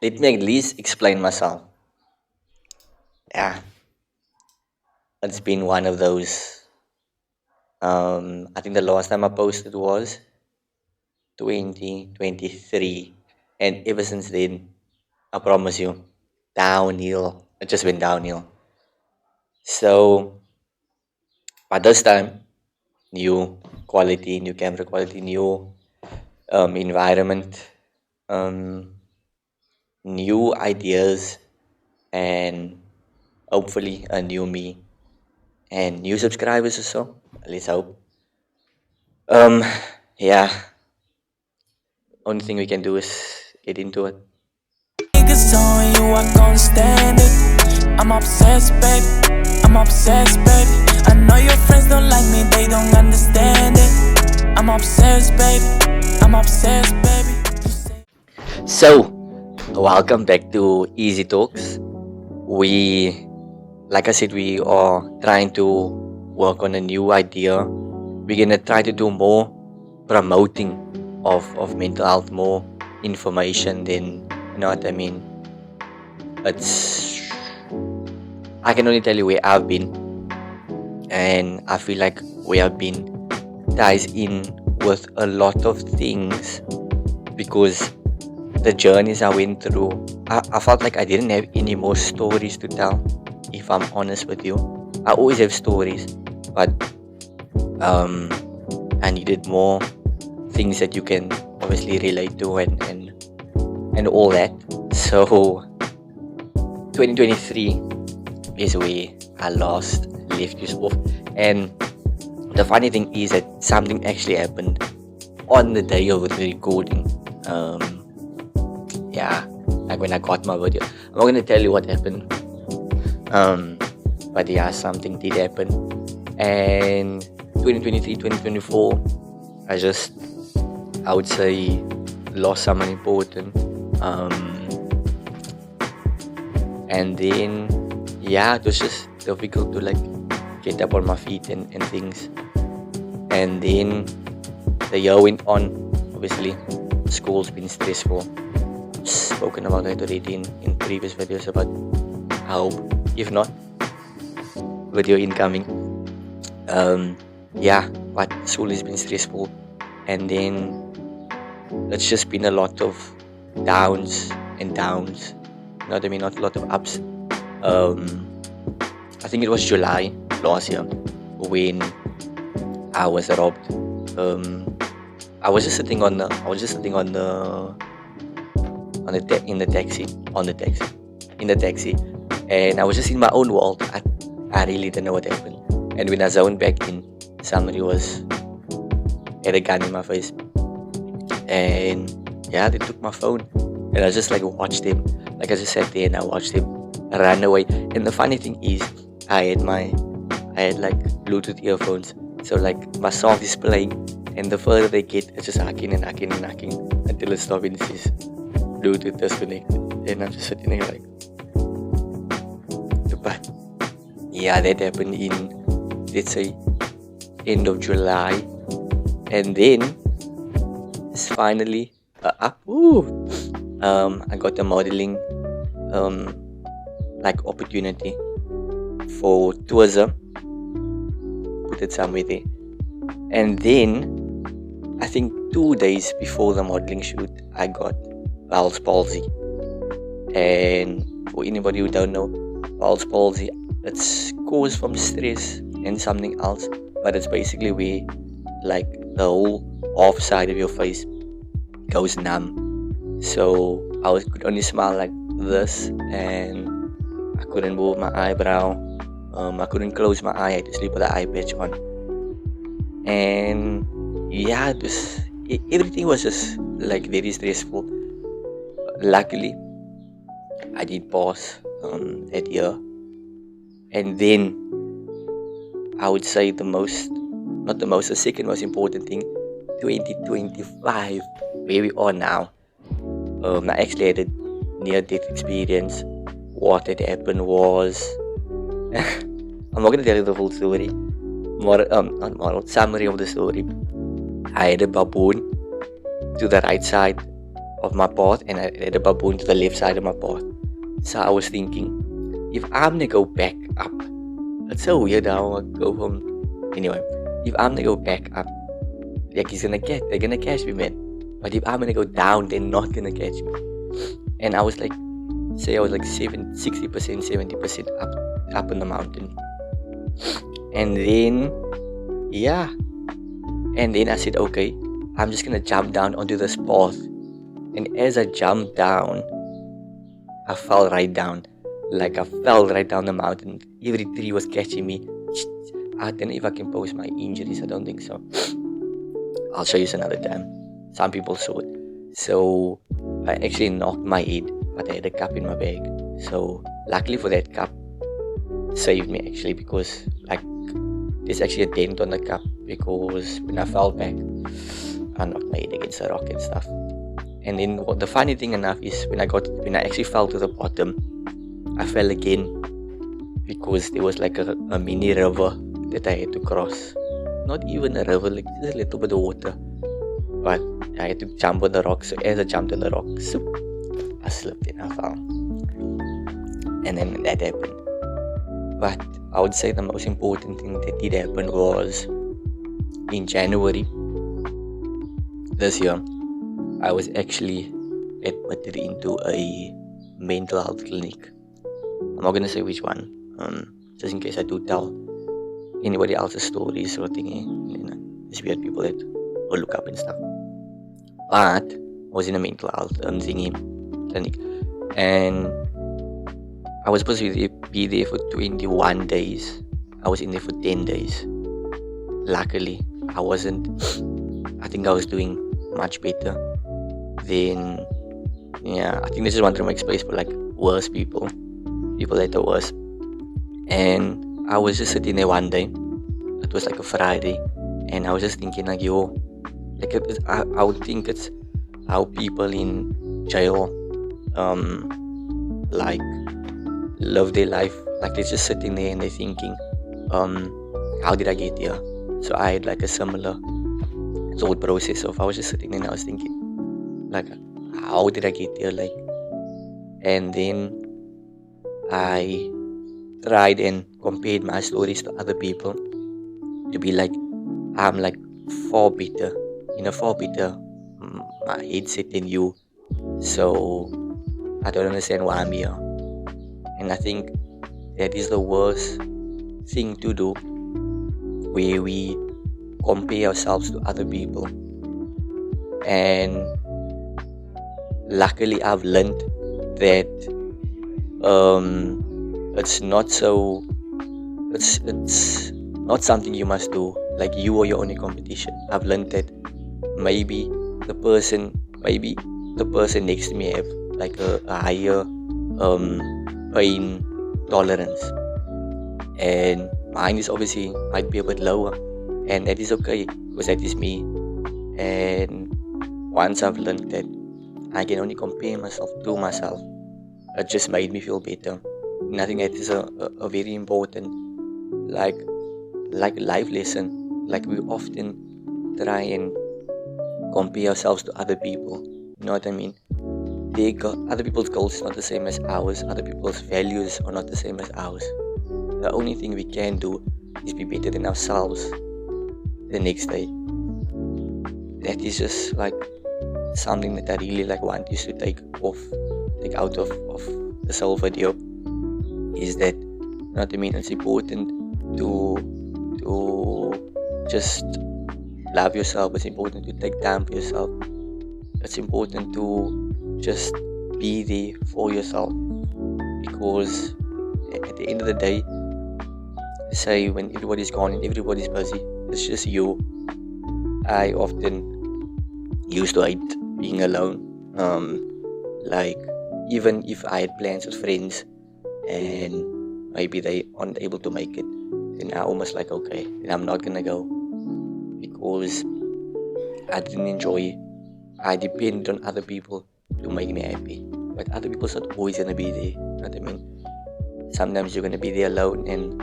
Let me at least explain myself. Yeah, it's been one of those. I think the last time I posted was 2023, and ever since then, I promise you, downhill. It just went downhill. So by this time, new quality, new camera quality, new environment, um, new ideas, and hopefully a new me and new subscribers or so. Let's hope. Um, yeah. Only thing we can do is get into it. Niggas on you, I gon' stand it. I'm obsessed, baby. I'm obsessed, baby. I know your friends don't like me, they don't understand it. I'm obsessed, baby. I'm obsessed, baby. So, welcome back to Easy Talks. We, like I said, we are trying to work on a new idea. We're gonna try to do more promoting of mental health, more information than, you know what I mean. It's I can only tell you where I've been, and I feel like where I've been ties in with a lot of things because the journeys I went through, I felt like I didn't have any more stories to tell, if I'm honest with you. I always have stories, but um, I needed more things that you can obviously relate to and all that. So 2023 is where I last left you off, and the funny thing is that something actually happened on the day of the recording. Yeah, like when I got my video. I'm not gonna tell you what happened. But yeah, something did happen. And 2023, 2024, I would say, lost someone important. And then, yeah, it was just difficult to like get up on my feet and things. And then the year went on. Obviously, school's been stressful. Spoken about that already in previous videos, but I hope if not, video incoming. Yeah, but school has been stressful, and then it's just been a lot of downs and downs. You know what I mean? Not a lot of ups. I think it was July last year when I was robbed. I was just sitting on the in the taxi, and I was just in my own world. I really didn't know what happened. And when I zoned back in, somebody had a gun in my face, and yeah, they took my phone, and I just like watched him. Like I just sat there and I watched him run away. And the funny thing is, I had like Bluetooth earphones, so like my song is playing, and the further they get, it's just hacking and hacking and hacking until it stops and it says Bluetooth disconnected. And I'm just sitting there like, but yeah, that happened in, let's say, end of July, and then it's finally up. I got a modeling like opportunity for tourism. Put it somewhere there, and then I think 2 days before the modeling shoot, I got Bell's palsy. And for anybody who don't know, Bell's palsy, it's caused from stress and something else, but it's basically where like the whole off side of your face goes numb. So I could only smile like this, and I couldn't move my eyebrow. I couldn't close my eye. I had to sleep with the eye patch on. And yeah, everything was just like very stressful. Luckily, I did pass that year, and then I would say the second most important thing, 2025, where we are now. I actually had a near-death experience. What had happened was, I'm not gonna tell you the full story. Summary of the story. I had a baboon to the right side, of my path, and I had a baboon to the left side of my path. So I was thinking, if I'm gonna go back up, it's so weird how I go from. Anyway, if I'm gonna go back up, like they're gonna catch me, man. But if I'm gonna go down, they're not gonna catch me. And I was like, say I was like 60%, 70% up on the mountain. And then, yeah. And then I said, okay, I'm just gonna jump down onto this path. And as I jumped down, I fell right down. Like I fell right down the mountain. Every tree was catching me. I don't know if I can post my injuries. I don't think so. I'll show you some other time. Some people saw it. So I actually knocked my head, but I had a cup in my bag. So luckily for that cup, saved me actually, because like there's actually a dent on the cup, because when I fell back, I knocked my head against a rock and stuff. And then the funny thing enough is when I actually fell to the bottom, I fell again, because there was like a mini river that I had to cross. Not even a river, like just a little bit of water. But I had to jump on the rock. So as I jumped on the rock, I slipped and I fell. And then that happened. But I would say the most important thing that did happen was in January this year, I was actually admitted into a mental health clinic. I'm not gonna say which one, just in case I do tell anybody else's stories or thingy, these weird people that will look up and stuff. But I was in a mental health thingy clinic, and I was supposed to be there for 21 days. I was in there for 10 days. Luckily, I wasn't. I think I was doing much better than. Yeah, I think this is one of my space for like worse people that are worse. And I was just sitting there one day. It was like a Friday, and I was just thinking like, yo, like I would think it's how people in jail, like live their life. Like they're just sitting there and they're thinking, how did I get here? So I had like a similar thought process of I was just sitting there and I was thinking, like, how did I get here? Like, and then I tried and compared my stories to other people to be like, I'm like far better, my headset than you. So I don't understand why I'm here. And I think that is the worst thing to do, where we compare ourselves to other people. And luckily I've learned that it's not something you must do, like you are your only competition. I've learned that maybe the person next to me have like a higher pain tolerance, and mine is obviously might be a bit lower, and that is okay, because that is me. And once I've learned that I can only compare myself to myself, it just made me feel better. And I think that is a very important like life lesson. Like we often try and compare ourselves to other people, you know what I mean? Other people's goals are not the same as ours. Other people's values are not the same as ours. The only thing we can do is be better than ourselves the next day. That is just like something that I really like want you to take out of this whole video, is that, you know what I mean? It's important to just love yourself. It's important to take time for yourself. It's important to just be there for yourself, because at the end of the day, say when everybody's gone and everybody's busy, it's just you. I often used to hate being alone. Like even if I had plans with friends and maybe they aren't able to make it, then I almost like, okay, then I'm not gonna go, because I didn't enjoy it. I depend on other people to make me happy, but other people's not always gonna be there, you know what I mean? Sometimes you're gonna be there alone, and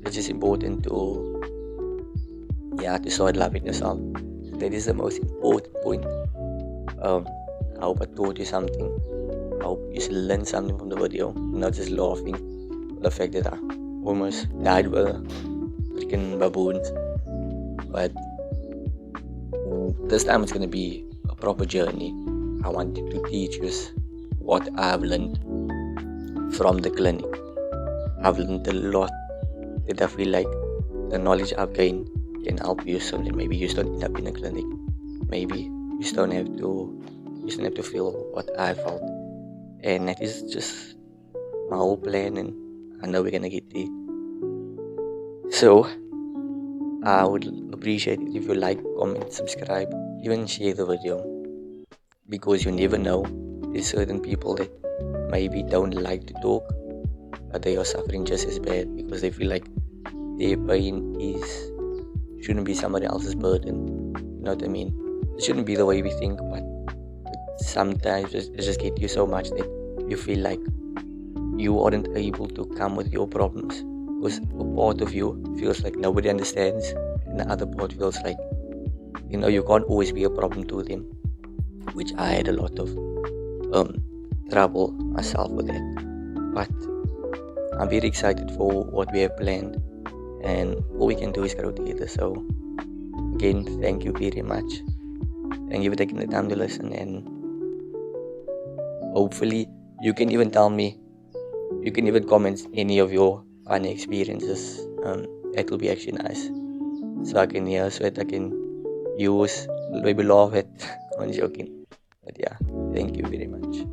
it's just important to start loving yourself. That is the most important point. I hope I taught you something. I hope you learned something from the video, not just laughing at the fact that I almost died with freaking baboons. But this time it's gonna be a proper journey. I wanted to teach you what I've learned from the clinic. I've learned a lot that I feel like the knowledge I've gained can help you someday. Maybe you don't end up in a clinic. Maybe you don't have to feel what I felt. And that is just my whole plan, and I know we're gonna get there. So I would appreciate it if you like, comment, subscribe, even share the video, because you never know. There's certain people that maybe don't like to talk, but they are suffering just as bad because they feel like their pain shouldn't be somebody else's burden. You know what I mean? It shouldn't be the way we think, but sometimes it just gets you so much that you feel like you aren't able to come with your problems, because a part of you feels like nobody understands, and the other part feels like you can't always be a problem to them, which I had a lot of trouble myself with that. But I'm very excited for what we have planned, and all we can do is grow together. So again, thank you very much. Thank you for taking the time to listen, and hopefully you can even tell me, you can even comment any of your funny experiences. That will be actually nice, so I can hear, so that I can use, maybe laugh at. I'm joking, but yeah, thank you very much.